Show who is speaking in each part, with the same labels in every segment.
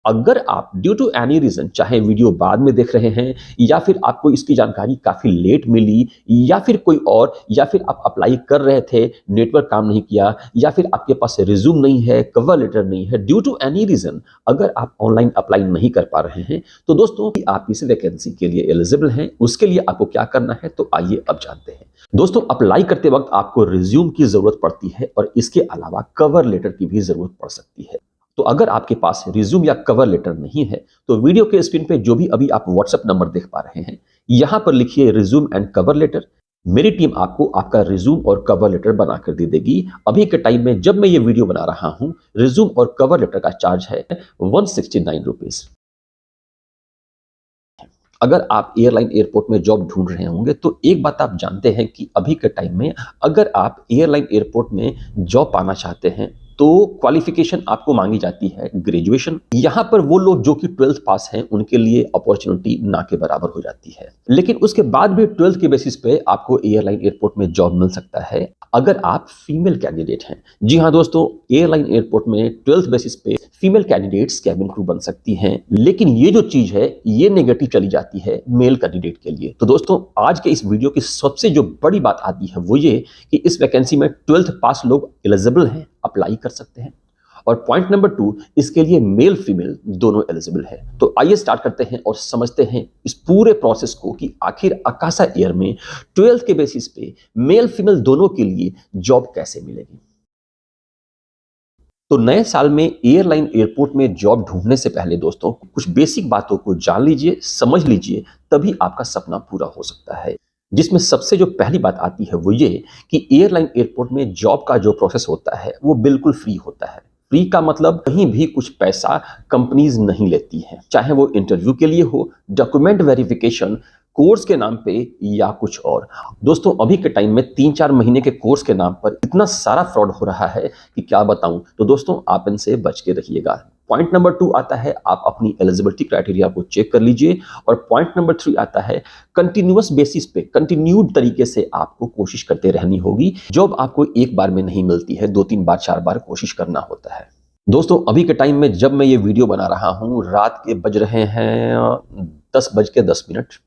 Speaker 1: अगर आप due to any reason चाहे वीडियो बाद में देख रहे हैं या फिर आपको इसकी जानकारी काफ़ी लेट मिली या फिर कोई और या फिर आप अप्लाई कर रहे थे, नेटवर्क काम नहीं किया या फिर आपके पास रिज्यूम नहीं है, कवर लेटर नहीं है, ड्यू टू एनी रीज़न अगर आप ऑनलाइन अप्लाई नहीं कर पा रहे हैं, तो दोस्तों आप इस वैकेंसी के लिए एलिजिबल हैं। उसके लिए आपको क्या करना है, तो आइए अब जानते हैं। दोस्तों अप्लाई करते वक्त आपको रिज्यूम की ज़रूरत पड़ती है और इसके अलावा कवर लेटर की भी ज़रूरत पड़ सकती है। तो अगर आपके पास रिज्यूम या कवर लेटर नहीं है, तो वीडियो के स्क्रीन पे जो भी अभी आप व्हाट्सएप नंबर देख पा रहे हैं, यहां पर लिखिए रिज्यूम एंड कवर लेटर। मेरी टीम आपको आपका रिज्यूम और कवर लेटर बनाकर दे देगी। अभी के टाइम में जब मैं ये वीडियो बना रहा हूं, रिज्यूम और कवर लेटर का चार्ज है 169 रुपीज। अगर आप एयरलाइन एयरपोर्ट में जॉब ढूंढ रहे होंगे, तो एक बात आप जानते हैं कि अभी के टाइम में अगर आप एयरलाइन एयरपोर्ट में जॉब पाना चाहते हैं, तो क्वालिफिकेशन आपको मांगी जाती है ग्रेजुएशन। यहां पर वो लोग जो कि 12th पास हैं, उनके लिए अपॉर्चुनिटी ना के बराबर हो जाती है। लेकिन उसके बाद भी 12th के बेसिस पे आपको एयरलाइन एयरपोर्ट में जॉब मिल सकता है अगर आप फीमेल कैंडिडेट हैं। जी हाँ दोस्तों, एयरलाइन एयरपोर्ट में 12th बेसिस पे फीमेल कैंडिडेट्स कैबिन क्रू बन सकती हैं। लेकिन ये जो चीज है, ये नेगेटिव चली जाती है मेल कैंडिडेट के लिए। तो दोस्तों आज के इस वीडियो की सबसे जो बड़ी बात आती है वो ये कि इस वैकेंसी में 12th पास लोग एलिजिबल हैं, अप्लाई कर सकते हैं। और पॉइंट नंबर 2, इसके लिए मेल फीमेल दोनों एलिजिबल है। तो आइए स्टार्ट करते हैं और समझते हैं इस पूरे प्रोसेस को कि आखिर आकाशा एयर में 12th के बेसिस पे मेल फीमेल दोनों के लिए जॉब कैसे मिलेगी। तो नए साल में एयरलाइन एयरपोर्ट में जॉब ढूंढने से पहले दोस्तों कुछ बेसिक बातों को जान लीजिए, समझ लीजिए, तभी आपका सपना पूरा हो सकता है। जिसमें सबसे जो पहली बात आती है वो ये कि एयरलाइन एयरपोर्ट में जॉब का जो प्रोसेस होता है वो बिल्कुल फ्री होता है। फ्री का मतलब कहीं भी कुछ पैसा कंपनीज नहीं लेती हैं, चाहे वो इंटरव्यू के लिए हो, डॉक्यूमेंट वेरिफिकेशन, कोर्स के नाम पे या कुछ और। दोस्तों अभी के टाइम में 3-4 महीने के कोर्स के नाम पर इतना सारा फ्रॉड हो रहा है कि क्या बताऊं। तो दोस्तों आप इनसे बच के रहिएगा। पॉइंट नंबर 2 आता है, आप अपनी एलिजिबिलिटी क्राइटेरिया को चेक कर लीजिए। और पॉइंट नंबर 3 आता है, कंटिन्यूअस बेसिस पे कंटिन्यूड तरीके से आपको कोशिश करते रहनी होगी। जॉब आपको एक बार में नहीं मिलती है, 2-3 बार 4 बार कोशिश करना होता है। दोस्तों अभी के टाइम में जब मैं ये वीडियो बना रहा हूँ, रात के बज रहे हैं 10:10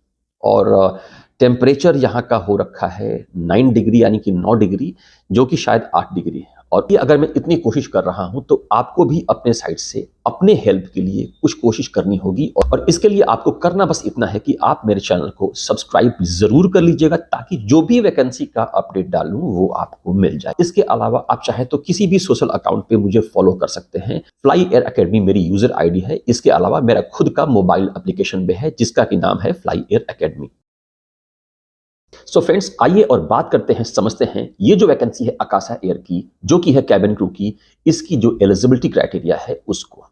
Speaker 1: और टेम्परेचर यहाँ का हो रखा है 9 डिग्री यानी कि 9 डिग्री, जो कि शायद 8 डिग्री है। और ये अगर मैं इतनी कोशिश कर रहा हूं तो आपको भी अपने साइड से अपने हेल्प के लिए कुछ कोशिश करनी होगी। और इसके लिए आपको करना बस इतना है कि आप मेरे चैनल को सब्सक्राइब जरूर कर लीजिएगा, ताकि जो भी वैकेंसी का अपडेट डालूं वो आपको मिल जाए। इसके अलावा आप चाहे तो किसी भी सोशल अकाउंट पे मुझे फॉलो कर सकते हैं। फ्लाई एयर अकेडमी मेरी यूजर आईडी है। इसके अलावा मेरा खुद का मोबाइल एप्लीकेशन भी है जिसका कि नाम है fly air academy. So friends आइए और बात करते हैं, समझते हैं ये जो वैकेंसी है आकाशा एयर की, जो कि है कैबिन क्रू की, इसकी जो एलिजिबिलिटी क्राइटेरिया है उसको।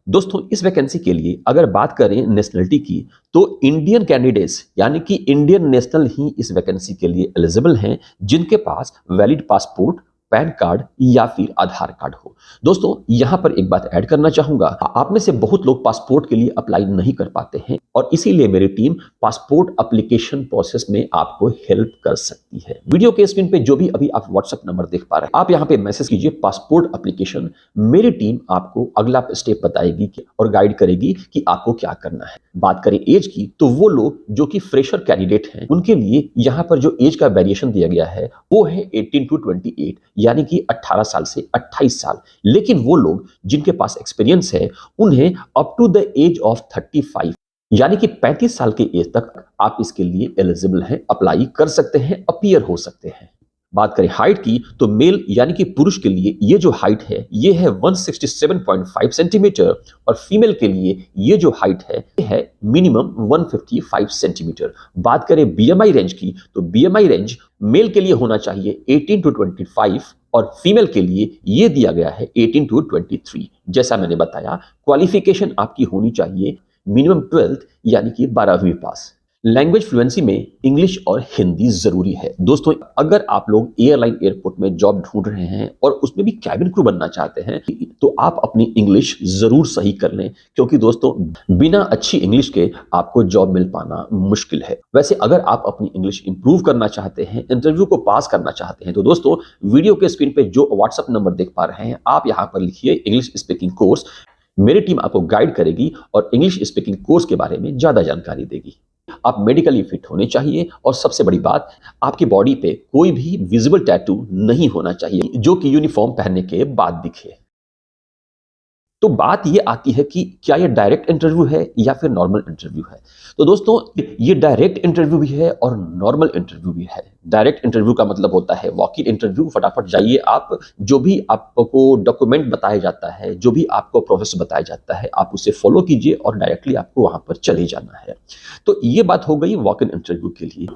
Speaker 1: दोस्तों इस वैकेंसी के लिए अगर बात करें नेशनलिटी की, तो इंडियन कैंडिडेट्स यानी कि इंडियन नेशनल ही इस वैकेंसी के लिए एलिजिबल हैं, जिनके पास वैलिड पासपोर्ट, पैन कार्ड या फिर आधार कार्ड हो। दोस्तों यहां पर एक बात ऐड करना चाहूंगा, आप में से बहुत लोग पासपोर्ट के लिए अप्लाई नहीं कर पाते हैं और इसीलिए मेरी टीम पासपोर्ट एप्लीकेशन प्रोसेस में आपको हेल्प कर सकती है। वीडियो के स्क्रीन पे जो भी अभी आप व्हाट्सएप नंबर देख पा रहे हैं, आप यहां पे मैसेज कीजिए पासपोर्ट एप्लीकेशन। मेरी टीम आपको अगला स्टेप बताएगी और गाइड करेगी कि आपको क्या करना है। बात करें एज की, तो वो लोग जो कि फ्रेशर कैंडिडेट हैं, उनके लिए यहां पर जो एज का वेरिएशन दिया गया है वो है 18 to 28, यानी कि 18 साल से 28 साल। लेकिन वो लोग जिनके पास एक्सपीरियंस है, उन्हें up to the age of 35 यानी कि 35 साल के एज तक आप इसके लिए एलिजिबल हैं, अप्लाई कर सकते हैं, अपीयर हो सकते हैं। बात करें हाइट की, तो मेल यानी कि पुरुष के लिए ये जो हाइट है ये है 167.5 सेंटीमीटर और फीमेल के लिए ये जो हाइट है ये है मिनिमम 155 सेंटीमीटर। बात करें बीएमआई रेंज की, तो बीएमआई रेंज मेल के लिए होना चाहिए 18 to 25 और फीमेल के लिए ये दिया गया है 18 to 23। जैसा मैंने बताया, क्वालिफिकेशन आपकी होनी चाहिए मिनिमम 12th यानी कि 12वीं पास। लैंग्वेज फ्लुएंसी में इंग्लिश और हिंदी जरूरी है। दोस्तों अगर आप लोग एयरलाइन एयरपोर्ट में जॉब ढूंढ रहे हैं और उसमें भी कैबिन क्रू बनना चाहते हैं, तो आप अपनी इंग्लिश जरूर सही कर लें, क्योंकि दोस्तों बिना अच्छी इंग्लिश के आपको जॉब मिल पाना मुश्किल है। वैसे अगर आप अपनी इंग्लिश इंप्रूव करना चाहते हैं, इंटरव्यू को पास करना चाहते हैं, तो दोस्तों वीडियो के स्क्रीन पे जो व्हाट्सएप नंबर देख पा रहे हैं, आप यहाँ पर लिखिए इंग्लिश स्पीकिंग कोर्स। मेरी टीम आपको गाइड करेगी और इंग्लिश स्पीकिंग कोर्स के बारे में ज्यादा जानकारी देगी। आप मेडिकली फिट होने चाहिए और सबसे बड़ी बात, आपकी बॉडी पे कोई भी विजिबल टैटू नहीं होना चाहिए जो कि यूनिफॉर्म पहनने के बाद दिखे। तो बात ये आती है कि क्या ये डायरेक्ट इंटरव्यू है या फिर नॉर्मल इंटरव्यू है। तो दोस्तों, ये डायरेक्ट इंटरव्यू भी है और नॉर्मल इंटरव्यू भी है। डायरेक्ट इंटरव्यू का मतलब होता है वॉक इन इंटरव्यू, फटाफट जाइए आप, जो भी आपको डॉक्यूमेंट बताया जाता है, जो भी आपको प्रोसेस बताया जाता है, आप उसे फॉलो कीजिए और डायरेक्टली आपको वहां पर चले जाना है। तो ये बात हो गई वॉक इन इंटरव्यू के लिए।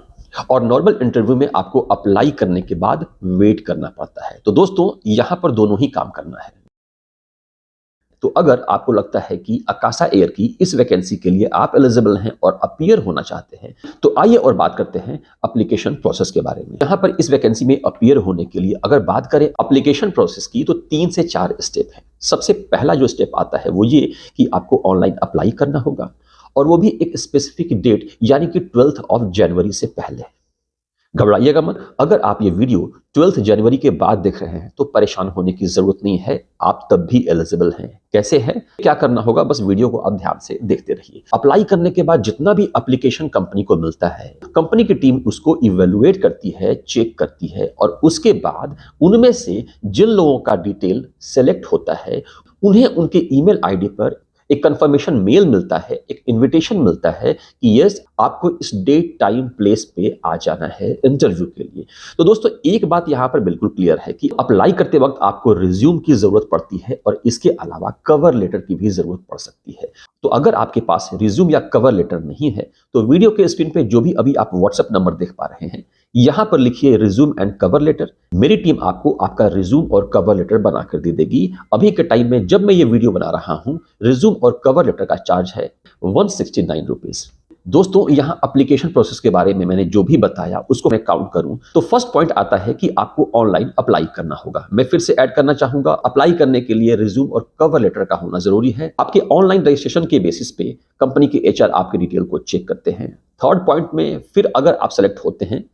Speaker 1: और नॉर्मल इंटरव्यू में आपको अप्लाई करने के बाद वेट करना पड़ता है। तो दोस्तों, यहां पर दोनों ही काम करना है। तो अगर आपको लगता है कि अकाशा एयर की इस वैकेंसी के लिए आप एलिजिबल हैं और अपीयर होना चाहते हैं, तो आइए और बात करते हैं एप्लीकेशन प्रोसेस के बारे में। यहां पर इस वैकेंसी में अपीयर होने के लिए अगर बात करें एप्लीकेशन प्रोसेस की, तो 3 से 4 स्टेप है। सबसे पहला जो स्टेप आता है वो ये कि आपको ऑनलाइन अप्लाई करना होगा, और वो भी एक स्पेसिफिक डेट यानी कि 12 ऑफ जनवरी से पहले। घबराइएगा मत, अगर आप ये वीडियो 12 जनवरी के बाद देख रहे हैं तो परेशान होने की जरूरत नहीं है, आप तब भी एलिजिबल हैं। कैसे है, क्या करना होगा, बस वीडियो को आप ध्यान से देखते रहिए। अप्लाई करने के बाद जितना भी एप्लीकेशन कंपनी को मिलता है, कंपनी की टीम उसको इवेलुएट करती है, चेक करती है, और उसके बाद उनमें से जिन लोगों का डिटेल सेलेक्ट होता है, उन्हें उनके ईमेल आईडी पर एक कंफर्मेशन मेल मिलता है, एक इनविटेशन मिलता है कि यस, आपको इस डेट टाइम प्लेस पे आ जाना है इंटरव्यू के लिए। तो दोस्तों, एक बात यहां पर बिल्कुल क्लियर है कि अप्लाई करते वक्त आपको रिज्यूम की जरूरत पड़ती है और इसके अलावा कवर लेटर की भी जरूरत पड़ सकती है। तो अगर आपके पास रिज्यूम या कवर लेटर नहीं है, तो वीडियो के स्क्रीन पे जो भी अभी आप व्हाट्सएप नंबर देख पा रहे हैं, यहां पर लिखिए रिज्यूम एंड कवर लेटर। मेरी टीम आपको आपका रिज्यूम और कवर लेटर बना कर दे देगी। अभी के टाइम में जब मैं ये वीडियो बना रहा हूं, रिज्यूम और कवर लेटर का चार्ज है 169 रुपीज। दोस्तों, यहां एप्लीकेशन प्रोसेस के बारे में मैंने जो भी बताया उसको मैं काउंट करूं तो फर्स्ट पॉइंट आता है कि आपको ऑनलाइन अप्लाई करना होगा। मैं फिर से ऐड करना चाहूंगा, अप्लाई करने के लिए रिज्यूम और कवर लेटर का होना जरूरी है। आपके ऑनलाइन रजिस्ट्रेशन के बेसिस पे कंपनी के एचआर आपके डिटेल को चेक करते हैं। थर्ड पॉइंट में फिर अगर आप सेलेक्ट होते हैं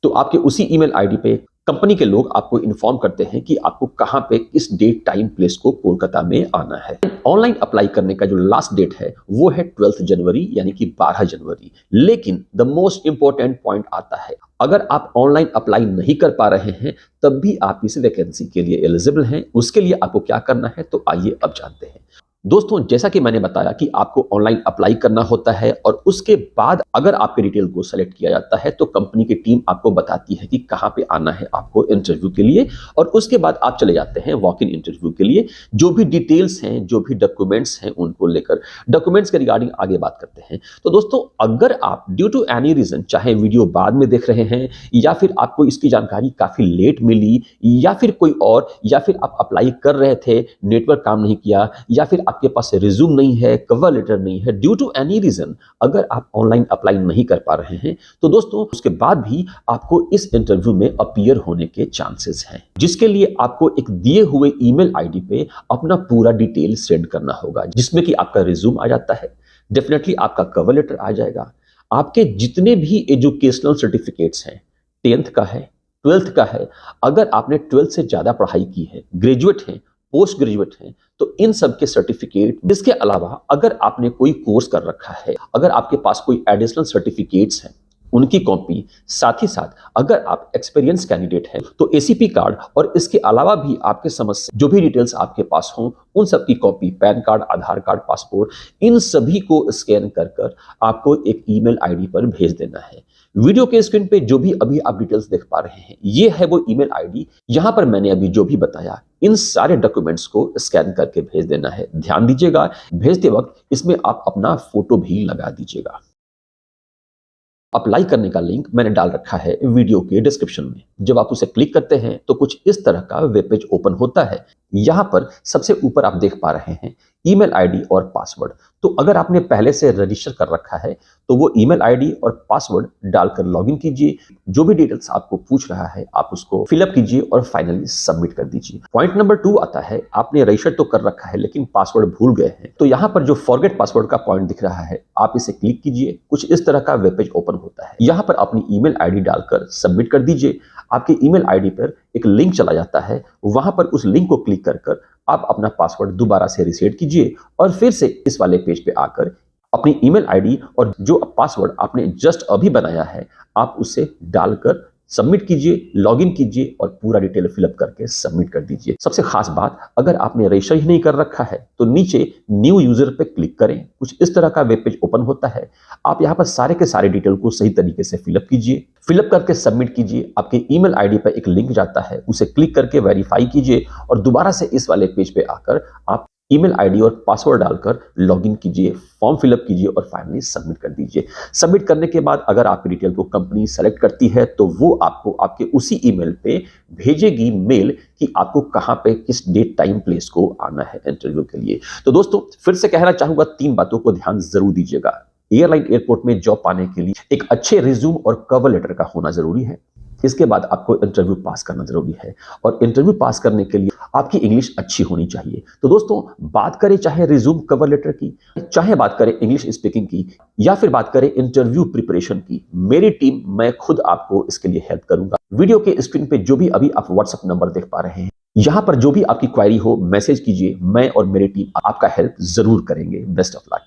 Speaker 1: तो आपके उसी ईमेल आईडी पे कंपनी के लोग आपको इन्फॉर्म करते हैं कि आपको कहां पे किस डेट टाइम प्लेस को कोलकाता में आना है। ऑनलाइन अप्लाई करने का जो लास्ट डेट है वो है 12 जनवरी यानी कि 12 जनवरी। लेकिन द मोस्ट इंपॉर्टेंट पॉइंट आता है, अगर आप ऑनलाइन अप्लाई नहीं कर पा रहे हैं तब भी आप इस वैकेंसी के लिए एलिजिबल हैं। उसके लिए आपको क्या करना है, तो आइए अब जानते हैं। दोस्तों, जैसा कि मैंने बताया कि आपको ऑनलाइन अप्लाई करना होता है और उसके बाद अगर आपके डिटेल को सेलेक्ट किया जाता है तो कंपनी की टीम आपको बताती है कि कहां पे आना है आपको इंटरव्यू के लिए, और उसके बाद आप चले जाते हैं वॉक इन इंटरव्यू के लिए। जो भी डिटेल्स हैं, जो भी डॉक्यूमेंट्स हैं, उनको लेकर डॉक्यूमेंट्स के रिगार्डिंग आगे बात करते हैं। तो दोस्तों, अगर आप ड्यू टू एनी रीजन, चाहे वीडियो बाद में देख रहे हैं या फिर आपको इसकी जानकारी काफी लेट मिली या फिर कोई और, या फिर आप अप्लाई कर रहे थे, नेटवर्क काम नहीं किया, या फिर आपके पास रिज्यूम नहीं है, कवर लेटर नहीं है, ड्यू टू एनी रीजन अगर आप ऑनलाइन अप्लाई नहीं कर पा रहे हैं, तो दोस्तों उसके बाद भी आपको इस इंटरव्यू में अपीयर होने के चांसेस हैं, जिसके लिए आपको एक दिए हुए ईमेल आईडी पे अपना पूरा डिटेल सेंड करना होगा, जिसमें कि आपका रिज्यूम आ जाता है, डेफिनेटली आपका कवर लेटर आ जाएगा, आपके जितने भी एजुकेशनल सर्टिफिकेट्स हैं, 10th का है, 12th का है, अगर आपने 12th से ज्यादा पढ़ाई की है, ग्रेजुएट हैं, पोस्ट ग्रेजुएट हैं, तो इन सब के सर्टिफिकेट, इसके अलावा अगर आपने कोई कोर्स कर रखा है, अगर आपके पास कोई एडिशनल सर्टिफिकेट्स हैं, उनकी कॉपी, साथ ही साथ अगर आप एक्सपीरियंस कैंडिडेट हैं तो एसीपी कार्ड, और इसके अलावा भी आपके समस्त जो भी डिटेल्स आपके पास हों उन सब की कॉपी, पैन कार्ड, आधार कार्ड, पासपोर्ट, इन सभी को स्कैन कर कर आपको एक ईमेल आईडी पर भेज देना है। वीडियो के स्क्रीन पे जो भी अभी आप डिटेल्स देख पा रहे हैं, ये है वो ईमेल आईडी। यहां पर मैंने अभी जो भी बताया, इन सारे डॉक्यूमेंट्स को स्कैन करके भेज देना है। ध्यान दीजिएगा, भेजते वक्त इसमें आप अपना फोटो भी लगा दीजिएगा। अप्लाई करने का लिंक मैंने डाल रखा है वीडियो के डिस्क्रिप्शन में। जब आप उसे क्लिक करते हैं तो कुछ इस तरह का वेब पेज ओपन होता है। यहां पर सबसे ऊपर आप देख पा रहे हैं ईमेल आईडी और पासवर्ड। तो अगर आपने पहले से रजिस्टर कर रखा है तो वो ईमेल आईडी और पासवर्ड डालकर लॉगिन कीजिए। जो भी डिटेल्स आपको पूछ रहा है आप उसको फिलअप कीजिए और फाइनली सबमिट कर दीजिए। पॉइंट नंबर 2 आता है, आपने रजिस्टर तो कर रखा है लेकिन पासवर्ड भूल गए हैं, तो यहाँ पर जो फॉरगेट पासवर्ड का पॉइंट दिख रहा है, आप इसे क्लिक कीजिए। कुछ इस तरह का वेब पेज ओपन होता है। यहाँ पर अपनी ईमेल आईडी डालकर सबमिट कर दीजिए। आपके ईमेल आईडी पर एक लिंक चला जाता है, वहां पर उस लिंक को क्लिक कर आप अपना पासवर्ड दोबारा से रीसेट कीजिए और फिर से इस वाले पेज पे आकर अपनी ईमेल आईडी और जो पासवर्ड आपने जस्ट अभी बनाया है आप उसे डालकर सबमिट कीजिए, लॉगिन कीजिए और पूरा डिटेल फिलअप करके सबमिट कर दीजिए। सबसे खास बात, अगर आपने रजिस्टर ही नहीं कर रखा है तो नीचे न्यू यूजर पे क्लिक करें, कुछ इस तरह का वेब पेज ओपन होता है। आप यहाँ पर सारे के सारे डिटेल को सही तरीके से फिलअप कीजिए, फिलअप करके सबमिट कीजिए। आपके ईमेल आईडी पर एक लिंक जाता है, उसे क्लिक करके वेरीफाई कीजिए और दोबारा से इस वाले पेज पे आकर आप ईमेल आईडी और पासवर्ड डालकर लॉगिन कीजिए, फॉर्म फिलअप कीजिए और फाइनली सबमिट कर दीजिए। सबमिट करने के बाद अगर आपकी डिटेल को कंपनी सेलेक्ट करती है तो वो आपको आपके उसी ईमेल पे भेजेगी मेल कि आपको कहां पे किस डेट टाइम प्लेस को आना है इंटरव्यू के लिए। तो दोस्तों फिर से कहना चाहूंगा, 3 बातों को ध्यान जरूर दीजिएगा। एयरलाइन एयरपोर्ट में जॉब पाने के लिए एक अच्छे रिज्यूम और कवर लेटर का होना जरूरी है। इसके बाद आपको इंटरव्यू पास करना जरूरी है और इंटरव्यू पास करने के लिए आपकी इंग्लिश अच्छी होनी चाहिए। तो दोस्तों बात करें चाहे रिज्यूम कवर लेटर की, चाहे बात करें इंग्लिश स्पीकिंग की या फिर बात करें इंटरव्यू प्रिपरेशन की, मेरी टीम मैं खुद आपको इसके लिए हेल्प करूंगा। वीडियो के स्क्रीन पे जो भी अभी आप व्हाट्सएप नंबर देख पा रहे हैं, यहां पर जो भी आपकी क्वायरी हो मैसेज कीजिए, मैं और मेरी टीम आपका हेल्प जरूर करेंगे। Best of luck.